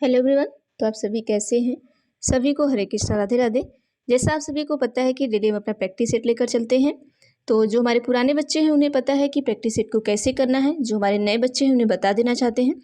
Hello everyone. तो आप सभी कैसे हैं? सभी को हरे कृष्णा, राधे राधे। जैसा आप सभी को पता है कि डेली हम अपना प्रैक्टिस सेट लेकर चलते हैं। तो जो हमारे पुराने बच्चे हैं उन्हें पता है कि प्रैक्टिस सेट को कैसे करना है। जो हमारे नए बच्चे हैं उन्हें बता देना चाहते हैं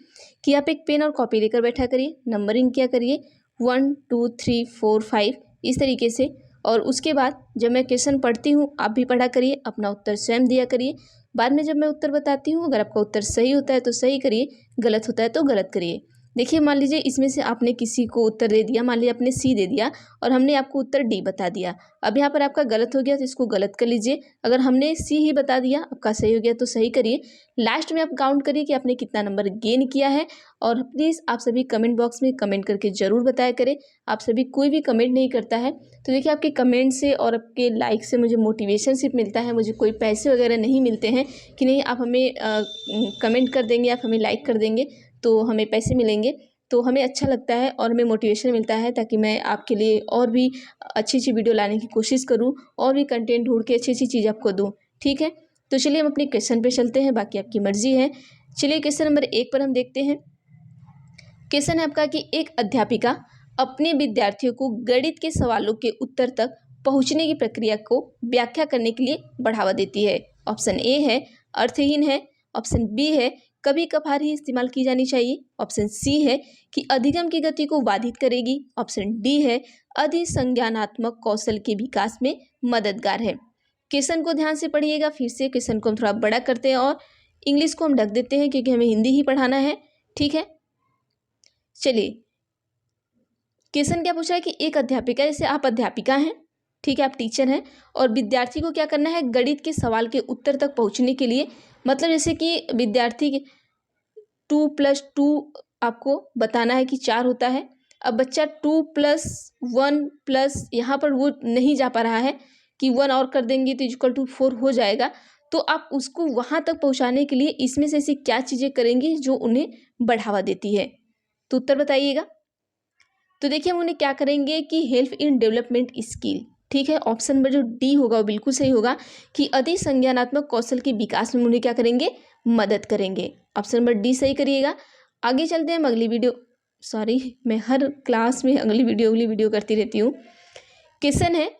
कि आप एक पेन और कॉपी लेकर बैठा करिए, नंबरिंग किया करिए 1 2 3 4 5 इस तरीके से। और उसके बाद जब मैं क्वेश्चन पढ़ती हूँ आप भी पढ़ा करिए, अपना उत्तर स्वयं दिया करिए। बाद में जब मैं उत्तर बताती हूँ अगर आपका उत्तर सही होता है तो सही करिए, गलत होता है तो गलत करिए। देखिए, मान लीजिए इसमें से आपने किसी को उत्तर दे दिया, मान लीजिए आपने सी दे दिया और हमने आपको उत्तर डी बता दिया। अब यहाँ पर आपका गलत हो गया तो इसको गलत कर लीजिए। अगर हमने सी ही बता दिया, आपका सही हो गया तो सही करिए। लास्ट में आप काउंट करिए कि आपने कितना नंबर गेन किया है। और प्लीज़ आप सभी कमेंट बॉक्स में कमेंट करके ज़रूर बताया करें। आप सभी कोई भी कमेंट नहीं करता है तो देखिए आपके कमेंट से और आपके लाइक से मुझे मोटिवेशन सिर्फ मिलता है, मुझे कोई पैसे वगैरह नहीं मिलते हैं कि नहीं आप हमें कमेंट कर देंगे, आप हमें लाइक कर देंगे तो हमें पैसे मिलेंगे। तो हमें अच्छा लगता है और हमें मोटिवेशन मिलता है ताकि मैं आपके लिए और भी अच्छी अच्छी वीडियो लाने की कोशिश करूं और भी कंटेंट ढूंढ के अच्छी अच्छी चीज़ आपको दूं। ठीक है, तो चलिए हम अपने क्वेश्चन पे चलते हैं, बाकी आपकी मर्जी है। चलिए क्वेश्चन नंबर 1 पर हम देखते हैं। क्वेश्चन है आपका कि एक अध्यापिका अपने विद्यार्थियों को गणित के सवालों के उत्तर तक पहुंचने की प्रक्रिया को व्याख्या करने के लिए बढ़ावा देती है। ऑप्शन ए है अर्थहीन है, ऑप्शन बी है कभी कभार ही इस्तेमाल की जानी चाहिए, ऑप्शन सी है कि अधिगम की गति को बाधित करेगी, ऑप्शन डी है अधिसंज्ञानात्मक कौशल के विकास में मददगार है। क्वेश्चन को ध्यान से पढ़िएगा। फिर से क्वेश्चन को हम थोड़ा बड़ा करते हैं और इंग्लिश को हम ढक देते हैं क्योंकि हमें हिंदी ही पढ़ाना है। ठीक है, चलिए क्वेश्चन क्या पूछा है कि एक अध्यापिका, जैसे आप अध्यापिका हैं, ठीक है, आप टीचर हैं और विद्यार्थी को क्या करना है, गणित के सवाल के उत्तर तक पहुंचने के लिए, मतलब जैसे कि विद्यार्थी 2+2 आपको बताना है कि 4 होता है। अब बच्चा 2+1+ यहाँ पर वो नहीं जा पा रहा है कि 1 और कर देंगे तो =4 हो जाएगा। तो आप उसको वहाँ तक पहुँचाने के लिए इसमें से ऐसी क्या चीज़ें करेंगे जो उन्हें बढ़ावा देती है, तो उत्तर बताइएगा। तो देखिए हम उन्हें क्या करेंगे कि हेल्प इन डेवलपमेंट स्किल। ठीक है, ऑप्शन नंबर जो डी होगा वो बिल्कुल सही होगा कि अधिसंज्ञानात्मक कौशल के विकास में उन्हें क्या करेंगे, मदद करेंगे। ऑप्शन नंबर डी सही करिएगा। आगे चलते हैं हम अगली वीडियो, मैं हर क्लास में अगली वीडियो करती रहती हूँ। क्वेश्चन है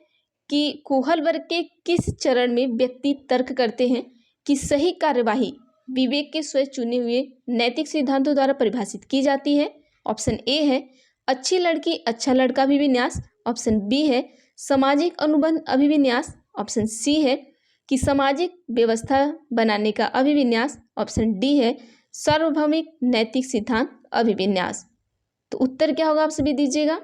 कि कोहल वर्ग के किस चरण में व्यक्ति तर्क करते हैं कि सही कार्यवाही विवेक के स्वयं चुने हुए नैतिक सिद्धांतों द्वारा परिभाषित की जाती है। ऑप्शन ए है अच्छी लड़की अच्छा लड़का अभिविन्यास, ऑप्शन बी है सामाजिक अनुबंध अभिविन्यास, ऑप्शन सी है कि सामाजिक व्यवस्था बनाने का अभिविन्यास, ऑप्शन डी है सार्वभौमिक नैतिक सिद्धांत अभिविन्यास। तो उत्तर क्या होगा आप सभी दीजिएगा।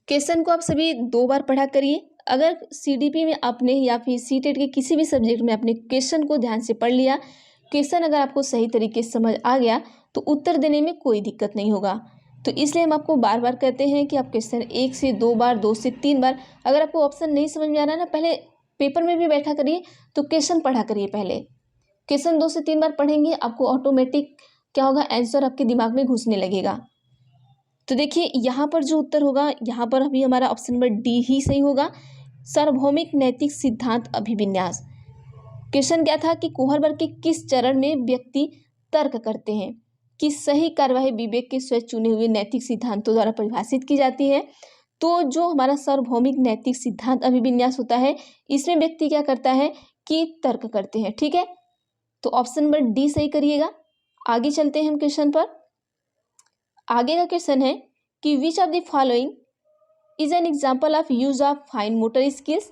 क्वेश्चन को आप सभी 2 बार पढ़ा करिए। अगर सीडीपी में आपने या फिर सीटेट के किसी भी सब्जेक्ट में आपने क्वेश्चन को ध्यान से पढ़ लिया, क्वेश्चन अगर आपको सही तरीके से समझ आ गया तो उत्तर देने में कोई दिक्कत नहीं होगा। तो इसलिए हम आपको बार बार कहते हैं कि आप क्वेश्चन 1 से 2 बार, 2 से 3 बार, अगर आपको ऑप्शन नहीं समझ में आ रहा है ना, पहले पेपर में भी बैठा करिए तो क्वेश्चन पढ़ा करिए। पहले क्वेश्चन 2 से 3 बार पढ़ेंगे, आपको ऑटोमेटिक क्या होगा, आंसर आपके दिमाग में घुसने लगेगा। तो देखिए यहाँ पर जो उत्तर होगा, यहाँ पर अभी हमारा ऑप्शन नंबर डी ही सही होगा, सार्वभौमिक नैतिक सिद्धांत अभिविन्यास। क्वेश्चन क्या था कि कोहल वर्ग के किस चरण में व्यक्ति तर्क करते हैं कि सही कार्यवाही विवेक के स्वयं चुने हुए नैतिक सिद्धांतों द्वारा परिभाषित की जाती है। तो जो हमारा सार्वभौमिक नैतिक सिद्धांत अभिविन्यास होता है, इसमें व्यक्ति क्या करता है कि तर्क करते हैं। ठीक है, तो ऑप्शन नंबर डी सही करिएगा। आगे चलते हैं हम क्वेश्चन पर। आगे का क्वेश्चन है कि which of the following is an example of use of fine motor skills.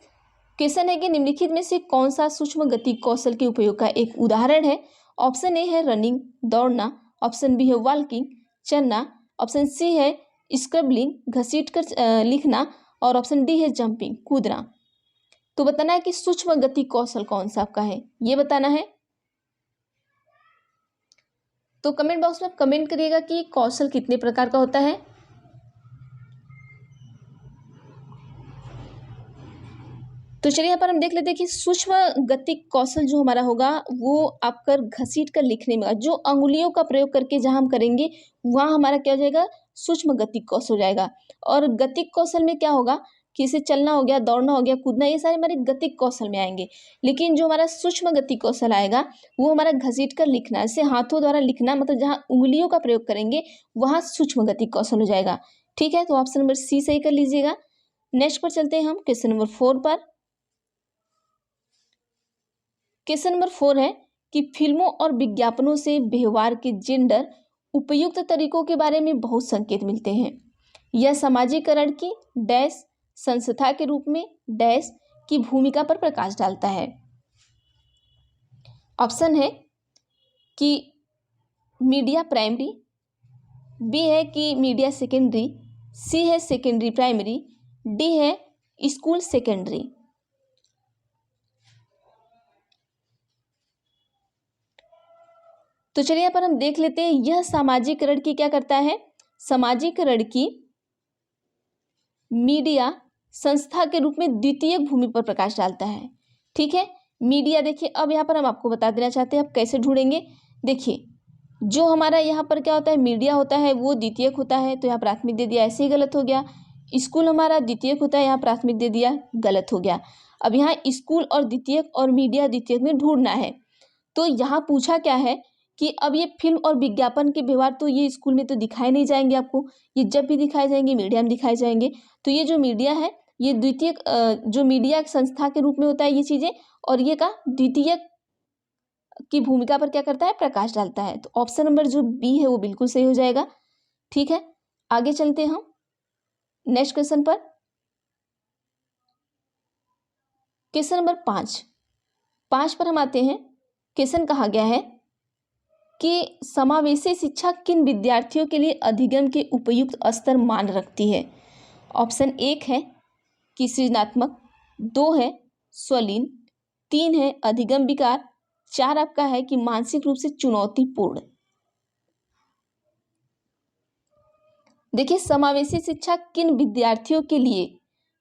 Question है कि निम्नलिखित में से कौन सा सूक्ष्म गति कौशल के उपयोग का एक उदाहरण है। ऑप्शन ए है रनिंग दौड़ना, ऑप्शन बी है वॉकिंग चलना, ऑप्शन सी है स्क्रबलिंग घसीट कर लिखना, और ऑप्शन डी है जंपिंग कूदना। तो बताना है कि सूक्ष्म गति कौशल कौन सा आपका है, ये बताना है। तो कमेंट बॉक्स में कमेंट करिएगा कि कौशल कितने प्रकार का होता है। तो चलिए यहाँ पर हम देख लेते हैं कि सूक्ष्म गति कौशल जो हमारा होगा वो आप कर घसीट कर लिखने में, जो अंगुलियों का प्रयोग करके जहाँ हम करेंगे वहाँ हमारा क्या हो जाएगा, सूक्ष्म गति कौशल हो जाएगा। और गतिक कौशल में क्या होगा, कि इसे चलना हो गया, दौड़ना हो गया, कूदना, ये सारे हमारे गतिक कौशल में आएंगे। लेकिन जो हमारा सूक्ष्म गतिक कौशल आएगा वो हमारा घसीट कर लिखना, जैसे हाथों द्वारा लिखना, मतलब जहाँ उंगलियों का प्रयोग करेंगे वहाँ सूक्ष्म गतिक कौशल हो जाएगा। ठीक है, तो ऑप्शन नंबर सी सही कर लीजिएगा। नेक्स्ट पर चलते हैं हम क्वेश्चन नंबर 4 पर। क्वेश्चन नंबर 4 है कि फिल्मों और विज्ञापनों से व्यवहार के जेंडर उपयुक्त तरीकों के बारे में बहुत संकेत मिलते हैं। यह सामाजिकरण की डैश संस्था के रूप में डैश की भूमिका पर प्रकाश डालता है। ऑप्शन है कि मीडिया प्राइमरी, बी है कि मीडिया सेकेंडरी, सी है सेकेंडरी प्राइमरी, डी है स्कूल सेकेंडरी। तो चलिए यहाँ पर हम देख लेते हैं यह सामाजिकरण की क्या करता है। सामाजिकरण की मीडिया संस्था के रूप में द्वितीय भूमि पर प्रकाश डालता है। ठीक है, मीडिया देखिए, अब यहाँ पर हम आपको बता देना चाहते हैं आप कैसे ढूंढेंगे। देखिए, जो हमारा यहाँ पर क्या होता है, मीडिया होता है वो द्वितीयक होता है, तो यहाँ प्राथमिक दे दिया, ऐसे ही गलत हो गया। स्कूल हमारा द्वितीयक होता है, यहाँ प्राथमिक दे दिया, गलत हो गया। अब यहाँ स्कूल और द्वितीयक और मीडिया द्वितीयक में ढूंढना है। तो यहाँ पूछा क्या है कि अब ये फिल्म और विज्ञापन के व्यवहार तो ये स्कूल में तो दिखाए नहीं जाएंगे आपको, ये जब भी दिखाए जाएंगे मीडिया में दिखाए जाएंगे। तो ये जो मीडिया है ये द्वितीयक, जो मीडिया संस्था के रूप में होता है ये चीज़ें, और ये का द्वितीयक की भूमिका पर क्या करता है, प्रकाश डालता है। तो ऑप्शन नंबर जो बी है वो बिल्कुल सही हो जाएगा। ठीक है, आगे चलते हैं हम नेक्स्ट क्वेश्चन पर। क्वेश्चन नंबर 5 पर हम आते हैं। क्वेश्चन कहा गया है कि समावेशी शिक्षा किन विद्यार्थियों के लिए अधिगम के उपयुक्त स्तर मान रखती है। ऑप्शन 1 है कि सृजनात्मक, 2 है स्वलीन, 3 है अधिगम विकार, 4 आपका है कि मानसिक रूप से चुनौतीपूर्ण। देखिए, समावेशी शिक्षा किन विद्यार्थियों के लिए,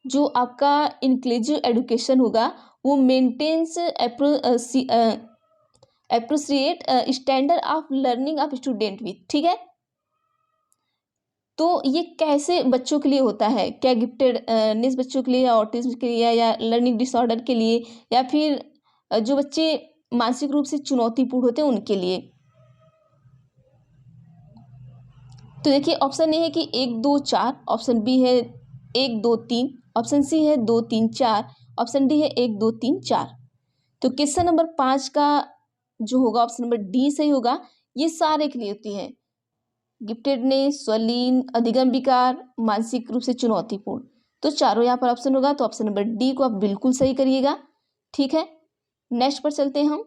जो आपका इंक्लूसिव एजुकेशन होगा वो maintains appropriate standard of learning of student with. ठीक है, तो ये कैसे बच्चों के लिए होता है, क्या गिफ्टेडनेस बच्चों के लिए या ऑटिज्म के लिए या लर्निंग डिसऑर्डर के लिए, या फिर जो बच्चे मानसिक रूप से चुनौतीपूर्ण होते हैं उनके लिए। तो देखिए, ऑप्शन ए है कि 1 2 4, ऑप्शन बी है 1 2 3, ऑप्शन सी है 2 3 4, ऑप्शन डी है 1 2 3 4। तो क्वेश्चन नंबर 5 का जो होगा ऑप्शन नंबर डी सही होगा। ये सारे के लिए होती है, गिफ्टेडनेस, स्वलीन, अधिगम विकार, मानसिक रूप से चुनौतीपूर्ण। तो चारों यहाँ पर ऑप्शन होगा, तो ऑप्शन नंबर डी को आप बिल्कुल सही करिएगा। ठीक है, नेक्स्ट पर चलते हैं हम।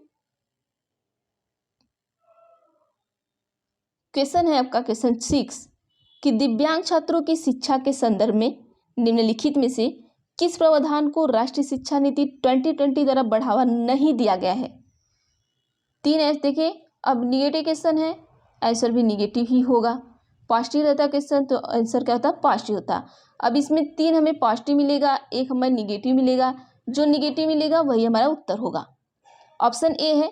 क्वेश्चन है आपका क्वेश्चन 6 कि दिव्यांग छात्रों की शिक्षा के संदर्भ में निम्नलिखित में से किस प्रावधान को राष्ट्रीय शिक्षा नीति 2020 द्वारा बढ़ावा नहीं दिया गया है। 3 है, देखिए अब निगेटिव क्वेश्चन है, आंसर भी निगेटिव ही होगा। पॉजिटिव रहता क्वेश्चन तो आंसर क्या होता, पॉजिटिव होता। अब इसमें 3 हमें पॉजिटिव मिलेगा, 1 हमें निगेटिव मिलेगा, जो निगेटिव मिलेगा वही हमारा उत्तर होगा। ऑप्शन ए है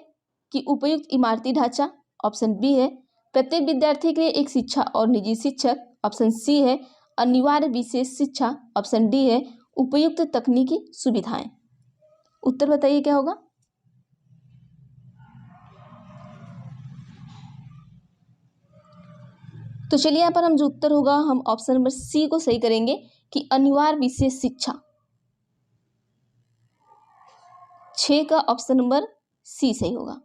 कि उपयुक्त इमारती ढांचा, ऑप्शन बी है प्रत्येक विद्यार्थी के लिए एक शिक्षा और निजी शिक्षक, ऑप्शन सी है अनिवार्य विशेष शिक्षा, ऑप्शन डी है उपयुक्त तकनीकी सुविधाएं। उत्तर बताइए क्या होगा। तो चलिए यहाँ पर हम जो उत्तर होगा हम ऑप्शन नंबर सी को सही करेंगे कि अनिवार्य विशेष शिक्षा। 6 का ऑप्शन नंबर सी सही होगा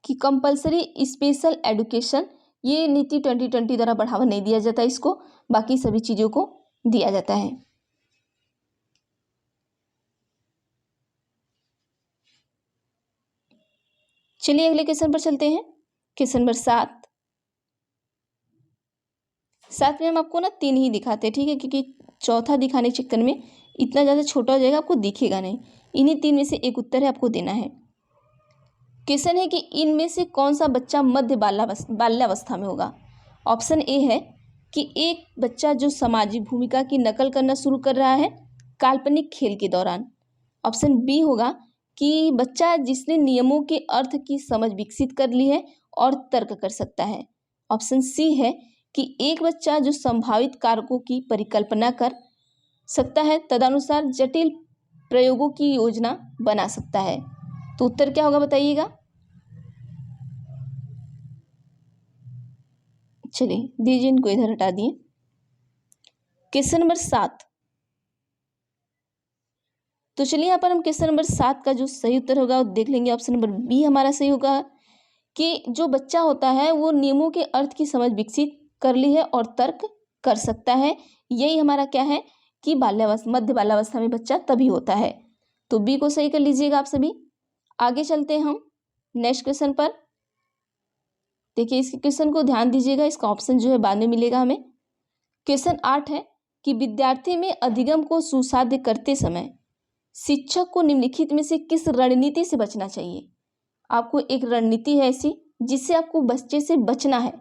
कि कंपलसरी स्पेशल एजुकेशन, ये नीति 2020 द्वारा बढ़ावा नहीं दिया जाता इसको, बाकी सभी चीज़ों को दिया जाता है। चलिए अगले क्वेश्चन पर चलते हैं। क्वेश्चन नंबर 7 में हम आपको ना 3 ही दिखाते हैं, ठीक है, क्योंकि चौथा दिखाने के चक्कर में इतना ज़्यादा छोटा हो जाएगा, आपको दिखेगा नहीं। इन्हीं 3 में से एक उत्तर है आपको देना है। क्वेश्चन है कि इनमें से कौन सा बच्चा मध्य बाल्यावस्था में होगा। ऑप्शन ए है कि एक बच्चा जो सामाजिक भूमिका की नकल करना शुरू कर रहा है काल्पनिक खेल के दौरान, ऑप्शन बी होगा कि बच्चा जिसने नियमों के अर्थ की समझ विकसित कर ली है और तर्क कर सकता है, ऑप्शन सी है कि एक बच्चा जो संभावित कारकों की परिकल्पना कर सकता है तदनुसार जटिल प्रयोगों की योजना बना सकता है। तो उत्तर क्या होगा बताइएगा। चलिए दीजिए, इनको इधर हटा दिए। Question number 7। तो चलिए यहाँ पर हम क्वेश्चन नंबर 7 का जो सही उत्तर होगा वो देख लेंगे। ऑप्शन नंबर बी हमारा सही होगा कि जो बच्चा होता है वो नियमों के अर्थ की समझ विकसित कर ली है और तर्क कर सकता है। यही हमारा क्या है कि बाल्यावस्था, मध्य बाल्यावस्था में बच्चा तभी होता है। तो बी को सही कर लीजिएगा आप सभी। आगे चलते हैं हम नेक्स्ट क्वेश्चन पर। देखिए इस क्वेश्चन को ध्यान दीजिएगा, इसका ऑप्शन जो है बाद में मिलेगा हमें। क्वेश्चन 8 है कि विद्यार्थी में अधिगम को सुसाध्य करते समय शिक्षक को निम्नलिखित में से किस रणनीति से बचना चाहिए। आपको एक रणनीति है ऐसी जिससे आपको बच्चे से बचना है,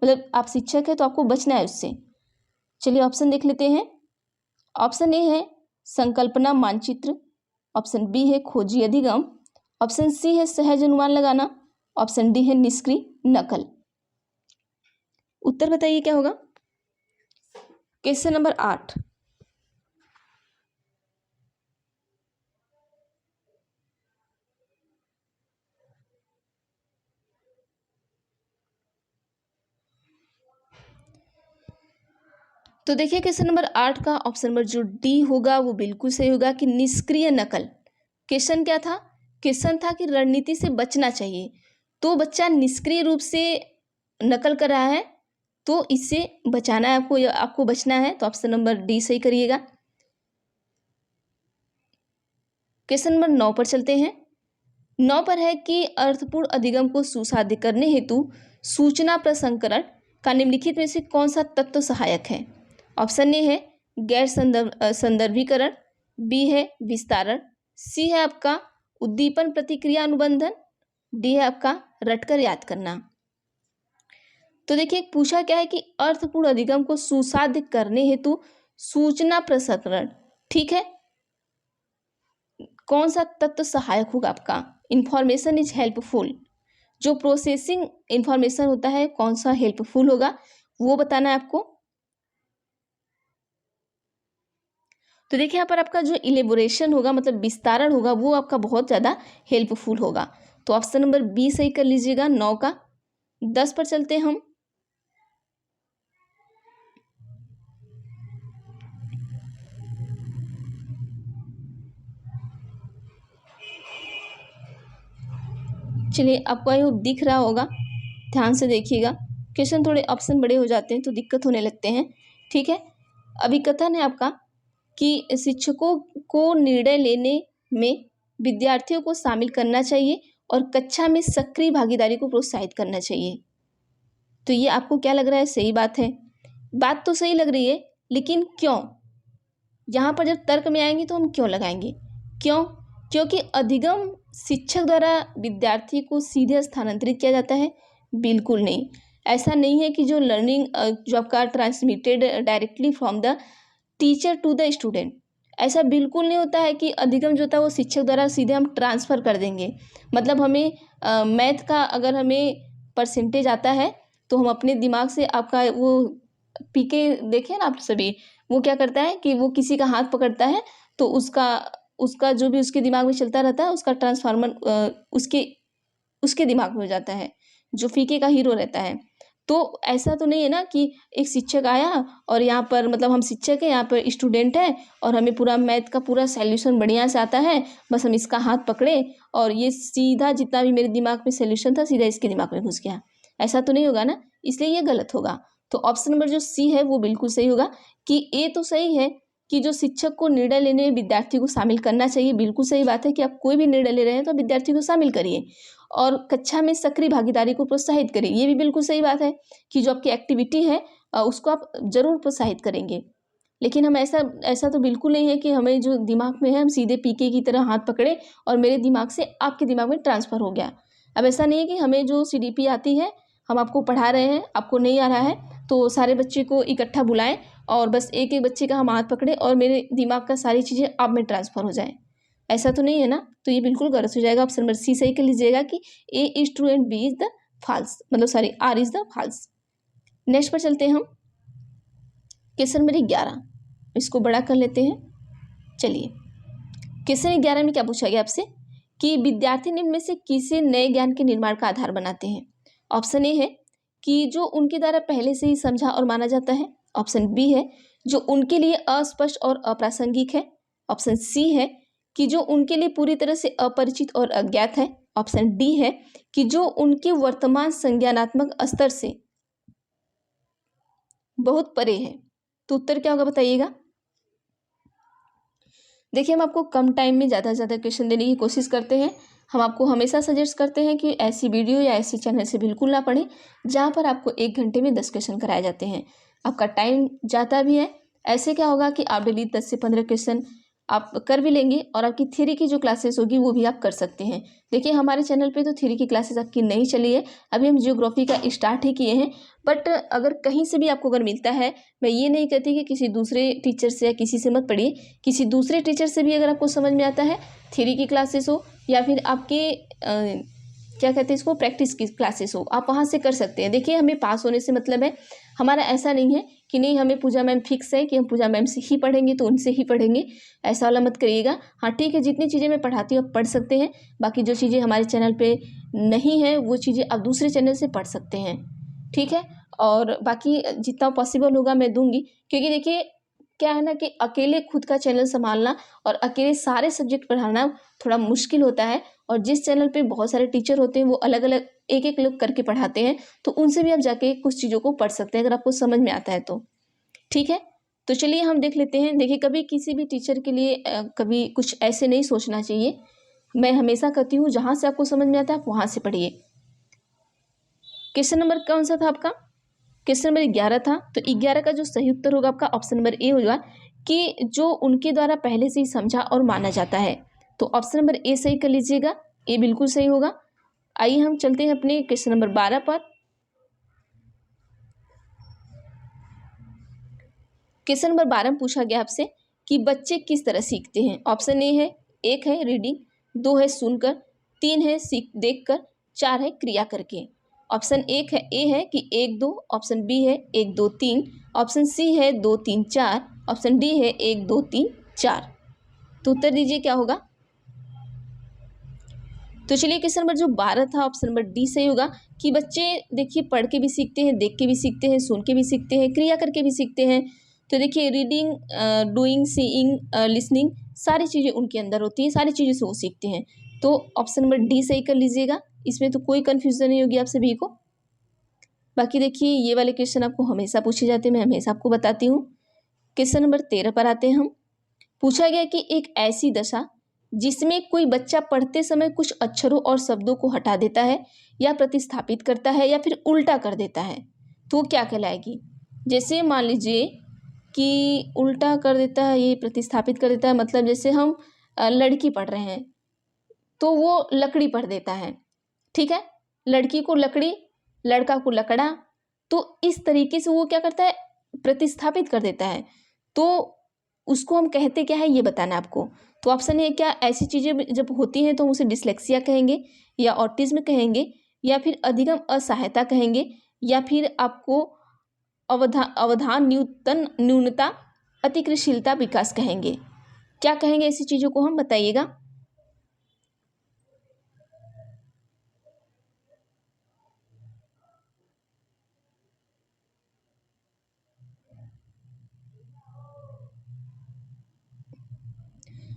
मतलब आप शिक्षक है तो आपको बचना है उससे। चलिए ऑप्शन देख लेते हैं। ऑप्शन ए है संकल्पना मानचित्र, ऑप्शन बी है खोजी अधिगम, ऑप्शन सी है सहज अनुमान लगाना, ऑप्शन डी है निष्क्रिय नकल। उत्तर बताइए क्या होगा। Question number 8। तो देखिए क्वेश्चन नंबर 8 का ऑप्शन नंबर जो डी होगा वो बिल्कुल सही होगा कि निष्क्रिय नकल। क्वेश्चन क्या था, क्वेश्चन था कि रणनीति से बचना चाहिए, तो बच्चा निष्क्रिय रूप से नकल कर रहा है तो इससे बचाना है आपको, या आपको बचना है। तो ऑप्शन नंबर डी सही करिएगा। क्वेश्चन नंबर 9 पर चलते हैं। 9 पर है कि अर्थपूर्ण अधिगम को सुसाध्य करने हेतु सूचना प्रसंस्करण का निम्नलिखित में से कौन सा तत्व सहायक है। ऑप्शन ए है गैर संदर्भीकरण, बी है विस्तारण, सी है आपका उद्दीपन प्रतिक्रिया अनुबंधन, डी है आपका रटकर याद करना। तो देखिए पूछा क्या है कि अर्थपूर्ण अधिगम को सुसाध्य करने हेतु सूचना प्रसंस्करण, ठीक है, कौन सा तत्व सहायक होगा आपका। इंफॉर्मेशन इज हेल्पफुल, जो प्रोसेसिंग इंफॉर्मेशन होता है कौन सा हेल्पफुल होगा वो बताना है आपको। तो देखिए यहाँ पर आपका जो इलेबोरेशन होगा, मतलब विस्तारण होगा, वो आपका बहुत ज़्यादा हेल्पफुल होगा। तो ऑप्शन नंबर बी सही कर लीजिएगा 9 का। 10 पर चलते हैं हम। चलिए आपको आई होप दिख रहा होगा, ध्यान से देखिएगा। क्वेश्चन थोड़े ऑप्शन बड़े हो जाते हैं तो दिक्कत होने लगते हैं, ठीक है। अभी कथन है आपका कि शिक्षकों को निर्णय लेने में विद्यार्थियों को शामिल करना चाहिए और कक्षा में सक्रिय भागीदारी को प्रोत्साहित करना चाहिए। तो ये आपको क्या लग रहा है, सही बात है। बात तो सही लग रही है, लेकिन क्यों। यहाँ पर जब तर्क में आएंगे तो हम क्यों लगाएंगे, क्यों, क्योंकि अधिगम शिक्षक द्वारा विद्यार्थी को सीधे स्थानांतरित किया जाता है, बिल्कुल नहीं। ऐसा नहीं है कि जो लर्निंग जो आपका transmitted directly from the teacher to the student, ऐसा बिल्कुल नहीं होता है कि अधिगम जो होता है वो शिक्षक द्वारा सीधे हम ट्रांसफ़र कर देंगे। मतलब हमें मैथ का अगर हमें परसेंटेज आता है तो हम अपने दिमाग से आपका वो पीके देखें ना आप सभी, वो क्या करता है कि वो किसी का हाथ पकड़ता है तो उसका उसका जो भी उसके दिमाग में चलता रहता है उसका ट्रांसफार्मर उसके उसके दिमाग में हो जाता है, जो फीके का हीरो रहता है। तो ऐसा तो नहीं है ना कि एक शिक्षक आया और यहाँ पर, मतलब हम शिक्षक हैं, यहाँ पर स्टूडेंट है और हमें पूरा मैथ का पूरा सॉल्यूशन बढ़िया से आता है, बस हम इसका हाथ पकड़े और ये सीधा जितना भी मेरे दिमाग में सॉल्यूशन था सीधा इसके दिमाग में घुस गया। ऐसा तो नहीं होगा ना, इसलिए ये गलत होगा। तो ऑप्शन नंबर जो सी है वो बिल्कुल सही होगा कि ए तो सही है कि जो शिक्षक को निर्णय लेने में विद्यार्थी को शामिल करना चाहिए, बिल्कुल सही बात है कि आप कोई भी निर्णय ले रहे हैं तो विद्यार्थी को शामिल करिए और कक्षा में सक्रिय भागीदारी को प्रोत्साहित करें, ये भी बिल्कुल सही बात है कि जो आपकी एक्टिविटी है उसको आप जरूर प्रोत्साहित करेंगे। लेकिन हम ऐसा ऐसा तो बिल्कुल नहीं है कि हमें जो दिमाग में है हम सीधे पीके की तरह हाथ पकड़े और मेरे दिमाग से आपके दिमाग में ट्रांसफ़र हो गया। अब ऐसा नहीं है कि हमें जो सीडीपी आती है, हम आपको पढ़ा रहे हैं, आपको नहीं आ रहा है तो सारे बच्चे को इकट्ठा बुलाएं और बस एक एक बच्चे का हम हाथ पकड़े और मेरे दिमाग का सारी चीज़ें आप में ट्रांसफ़र हो जाए, ऐसा तो नहीं है ना। तो ये बिल्कुल गलत हो जाएगा। ऑप्शन नंबर सी सही कर लीजिएगा कि A is true and B is the false, मतलब sorry R is the false. Next पर चलते हैं हम। क्वेश्चन नंबर 11, इसको बड़ा कर लेते हैं। चलिए, क्वेश्चन 11 में क्या पूछा गया आपसे कि विद्यार्थी निम्न में से किसे नए ज्ञान के निर्माण का आधार बनाते हैं। ऑप्शन ए है कि जो उनके द्वारा पहले से ही समझा और माना जाता है। ऑप्शन बी है जो उनके लिए अस्पष्ट और अप्रासंगिक है। ऑप्शन सी है कि जो उनके लिए पूरी तरह से अपरिचित और अज्ञात है। ऑप्शन डी है कि जो उनके वर्तमान संज्ञानात्मक स्तर से बहुत परे है। तो उत्तर क्या होगा बताइएगा। देखिए, हम आपको कम टाइम में ज़्यादा से ज़्यादा क्वेश्चन देने की कोशिश करते हैं। हम आपको हमेशा सजेस्ट करते हैं कि ऐसी वीडियो या ऐसी चैनल से बिल्कुल ना पढ़ें जहाँ पर आपको 1 घंटे में 10 क्वेश्चन कराए जाते हैं। आपका टाइम जाता भी है। ऐसे क्या होगा कि आप डेली 10 से 15 क्वेश्चन आप कर भी लेंगे और आपकी थ्योरी की जो क्लासेस होगी वो भी आप कर सकते हैं। देखिए, हमारे चैनल पे तो थ्योरी की क्लासेस आपकी नहीं चली है, अभी हम जियोग्राफी का स्टार्ट ही किए हैं। बट अगर कहीं से भी आपको अगर मिलता है, मैं ये नहीं कहती कि किसी दूसरे टीचर से या किसी से मत पढ़िए, किसी दूसरे टीचर से भी अगर आपको समझ में आता है, थ्योरी की क्लासेस हो या फिर आपके क्या कहते हैं इसको, प्रैक्टिस की क्लासेस हो, आप वहाँ से कर सकते हैं। देखिए, हमें पास होने से मतलब है, हमारा ऐसा नहीं है कि नहीं हमें पूजा मैम फिक्स है कि हम पूजा मैम से ही पढ़ेंगे तो उनसे ही पढ़ेंगे, ऐसा वाला मत करिएगा। हाँ ठीक है, जितनी चीज़ें मैं पढ़ाती हूँ आप पढ़ सकते हैं, बाकी जो चीज़ें हमारे चैनल पे नहीं है वो चीज़ें आप दूसरे चैनल से पढ़ सकते हैं, ठीक है। और बाकी जितना पॉसिबल होगा मैं दूंगी, क्योंकि देखिए क्या है ना कि अकेले खुद का चैनल संभालना और अकेले सारे सब्जेक्ट पढ़ाना थोड़ा मुश्किल होता है। और जिस चैनल पे बहुत सारे टीचर होते हैं वो अलग अलग एक एक लोग करके पढ़ाते हैं, तो उनसे भी आप जाके कुछ चीज़ों को पढ़ सकते हैं अगर आपको समझ में आता है तो, ठीक है। तो चलिए हम देख लेते हैं। देखिए, कभी किसी भी टीचर के लिए कभी कुछ ऐसे नहीं सोचना चाहिए। मैं हमेशा कहती हूँ जहाँ से आपको समझ में आता है आप वहाँ से पढ़िए। क्वेश्चन नंबर कौन सा था आपका? क्वेश्चन नंबर 11 था। तो 11 का जो सही उत्तर होगा आपका ऑप्शन नंबर ए होगा कि जो उनके द्वारा पहले से ही समझा और माना जाता है। तो ऑप्शन नंबर ए सही कर लीजिएगा, ए बिल्कुल सही होगा। आइए हम चलते हैं अपने क्वेश्चन नंबर 12 पर। क्वेश्चन नंबर 12 में पूछा गया आपसे कि बच्चे किस तरह सीखते हैं। ऑप्शन ए है, 1 है रीडिंग, 2 है सुनकर, 3 है सीख देखकर, 4 है क्रिया करके। ऑप्शन एक है ए है कि 1 2, ऑप्शन बी है 1 2 3, ऑप्शन सी है 2 3 4, ऑप्शन डी है 1 2 3 4। तो उत्तर दीजिए क्या होगा। तो चलिए, क्वेश्चन नंबर जो 12 था ऑप्शन नंबर डी सही होगा कि बच्चे देखिए पढ़ के भी सीखते हैं, देख के भी सीखते हैं, सुन के भी सीखते हैं, क्रिया करके भी सीखते हैं। तो देखिए रीडिंग, डूइंग, सीइंग, लिसनिंग, सारी चीज़ें उनके अंदर होती हैं, सारी चीज़ों से वो सीखते हैं। तो ऑप्शन नंबर डी सही कर लीजिएगा, इसमें तो कोई कन्फ्यूज़न नहीं होगी आप सभी को। बाकी देखिए ये वाले क्वेश्चन आपको हमेशा पूछे जाते हैं, मैं हमेशा आपको बताती हूँ। क्वेश्चन नंबर 13 पर आते हैं हम। पूछा गया कि एक ऐसी दशा जिसमें कोई बच्चा पढ़ते समय कुछ अक्षरों और शब्दों को हटा देता है या प्रतिस्थापित करता है या फिर उल्टा कर देता है, तो वो क्या कहलाएगी। जैसे मान लीजिए कि उल्टा कर देता है, ये प्रतिस्थापित कर देता है, मतलब जैसे हम लड़की पढ़ रहे हैं तो वो लकड़ी पढ़ देता है, ठीक है। लड़की को लकड़ी, लड़का को लकड़ा, तो इस तरीके से वो क्या करता है, प्रतिस्थापित कर देता है। तो उसको हम कहते क्या है ये बताना है आपको। तो ऑप्शन है क्या, ऐसी चीज़ें जब होती हैं तो हम उसे डिसलेक्सिया कहेंगे या ऑटिज्म कहेंगे या फिर अधिगम असहायता कहेंगे या फिर आपको अवधान न्यूनता अतिक्रियाशीलता विकास कहेंगे। क्या कहेंगे ऐसी चीज़ों को हम, बताइएगा।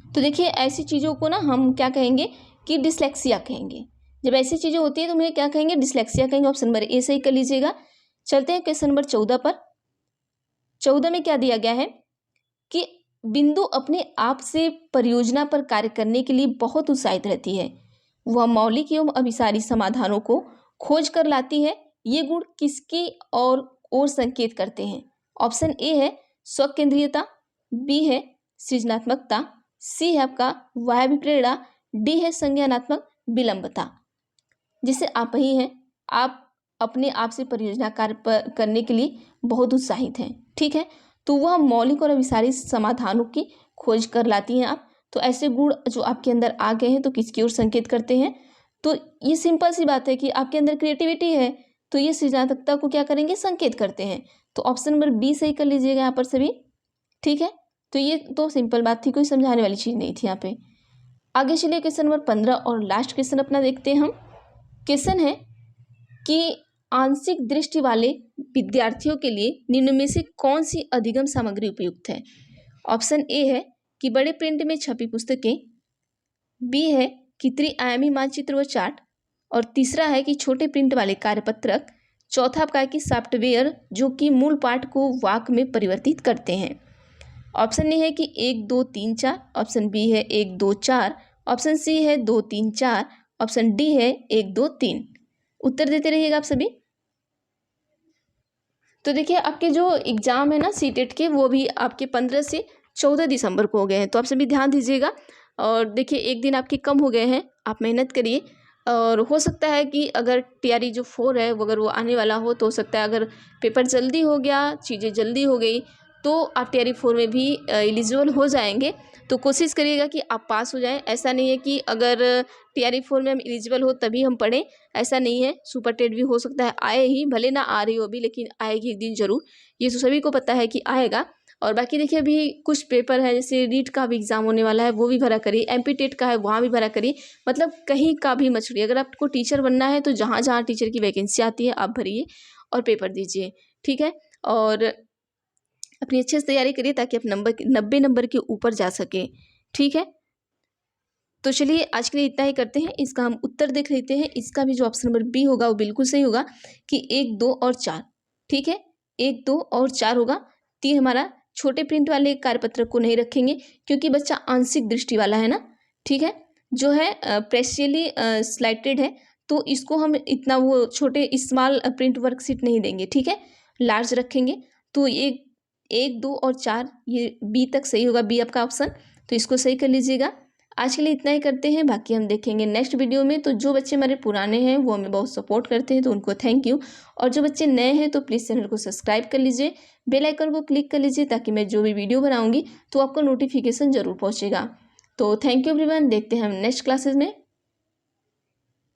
तो देखिए ऐसी चीज़ों को ना हम क्या कहेंगे कि डिसलेक्सिया कहेंगे। जब ऐसी चीज़ें होती है तो उन्हें क्या कहेंगे, डिसलेक्सिया कहेंगे। ऑप्शन नंबर ए सही कर लीजिएगा। चलते हैं क्वेश्चन नंबर 14 पर। 14 में क्या दिया गया है कि बिंदु अपने आप से परियोजना पर कार्य करने के लिए बहुत उत्साहित रहती है, वह मौलिक एवं अभिसारी समाधानों को खोज कर लाती है। ये गुण किसकी ओर संकेत करते हैं। ऑप्शन ए है स्वकेंद्रीयता, बी है सृजनात्मकता, सी है आपका वायव्य प्रेरणा, डी है संज्ञानात्मक विलंबता। जैसे आप ही हैं, आप अपने आप से परियोजना कार्य पर करने के लिए बहुत उत्साहित हैं, ठीक है। तो वह मौलिक और अभिसारी समाधानों की खोज कर लाती हैं आप। तो ऐसे गुण जो आपके अंदर आ गए हैं तो किसकी ओर संकेत करते हैं। तो ये सिंपल सी बात है कि आपके अंदर क्रिएटिविटी है, तो ये सृजनात्मकता को क्या करेंगे, संकेत करते हैं। तो ऑप्शन नंबर बी सही कर लीजिएगा यहाँ पर सभी। ठीक है, तो ये तो सिंपल बात थी, कोई समझाने वाली चीज़ नहीं थी यहाँ पे। आगे चलिए क्वेश्चन नंबर 15 और लास्ट क्वेश्चन अपना देखते हैं हम। क्वेश्चन है कि आंशिक दृष्टि वाले विद्यार्थियों के लिए निम्न में से कौन सी अधिगम सामग्री उपयुक्त है। ऑप्शन ए है कि बड़े प्रिंट में छपी पुस्तकें, बी है कि त्रिआयामी मानचित्र व चार्ट, और तीसरा है कि छोटे प्रिंट वाले कार्यपत्रक, चौथा आपका है कि सॉफ्टवेयर जो कि मूल पाठ को वाक्य में परिवर्तित करते हैं। ऑप्शन ए है कि 1 2 3 4, ऑप्शन बी है 1 2 4, ऑप्शन सी है 2 3 4, ऑप्शन डी है 1 2 3। उत्तर देते रहिएगा आप सभी। तो देखिए आपके जो एग्ज़ाम है ना सीटेट के, वो भी आपके 15 से 14 दिसंबर को हो गए हैं, तो आप सभी ध्यान दीजिएगा। और देखिए एक दिन आपके कम हो गए हैं, आप मेहनत करिए। और हो सकता है कि अगर TRE जो 4 है वो अगर वो आने वाला हो, तो हो सकता है अगर पेपर जल्दी हो गया, चीज़ें जल्दी हो गई, तो आप TRE 4 में भी एलिजिबल हो जाएंगे। तो कोशिश करिएगा कि आप पास हो जाएं। ऐसा नहीं है कि अगर TRE 4 में हम एलिजिबल हो तभी हम पढ़ें, ऐसा नहीं है। सुपर टेट भी हो सकता है आए ही, भले ना आ रही हो अभी, लेकिन आएगी एक दिन ज़रूर, ये तो सभी को पता है कि आएगा। और बाकी देखिए अभी कुछ पेपर है, जैसे रीट का भी एग्ज़ाम होने वाला है, वो भी भरा करिए। MP टेट का है, वहाँ भी भरा करिए। मतलब कहीं का भी मत छोड़िए। अगर आपको टीचर बनना है तो जहाँ जहाँ टीचर की वैकेंसी आती है आप भरिए और पेपर दीजिए। ठीक है, और अपनी अच्छे से तैयारी करिए ताकि आप 90 नंबर के ऊपर जा सके। ठीक है, तो चलिए आज के लिए इतना ही करते हैं। इसका हम उत्तर देख लेते हैं। इसका भी जो ऑप्शन नंबर बी होगा वो बिल्कुल सही होगा कि 1 2 और 4। ठीक है, 1 2 और 4 होगा। 3 हमारा छोटे प्रिंट वाले कार्यपत्रक को नहीं रखेंगे क्योंकि बच्चा आंशिक दृष्टि वाला है ना। ठीक है, जो है प्रेशियली स्लाइटेड है, तो इसको हम इतना वो छोटे स्मॉल प्रिंट वर्कशीट नहीं देंगे। ठीक है, लार्ज रखेंगे। तो 1 2 और 4 ये बी तक सही होगा, बी आपका ऑप्शन, तो इसको सही कर लीजिएगा। आज के लिए इतना ही करते हैं, बाकी हम देखेंगे नेक्स्ट वीडियो में। तो जो बच्चे हमारे पुराने हैं वो हमें बहुत सपोर्ट करते हैं, तो उनको थैंक यू। और जो बच्चे नए हैं तो प्लीज़ चैनल को सब्सक्राइब कर लीजिए, बेल आइकन को क्लिक कर लीजिए ताकि मैं जो भी वीडियो बनाऊंगी तो आपको नोटिफिकेशन ज़रूर पहुँचेगा। तो थैंक यू एवरीवन, देखते हैं हम नेक्स्ट क्लासेस में।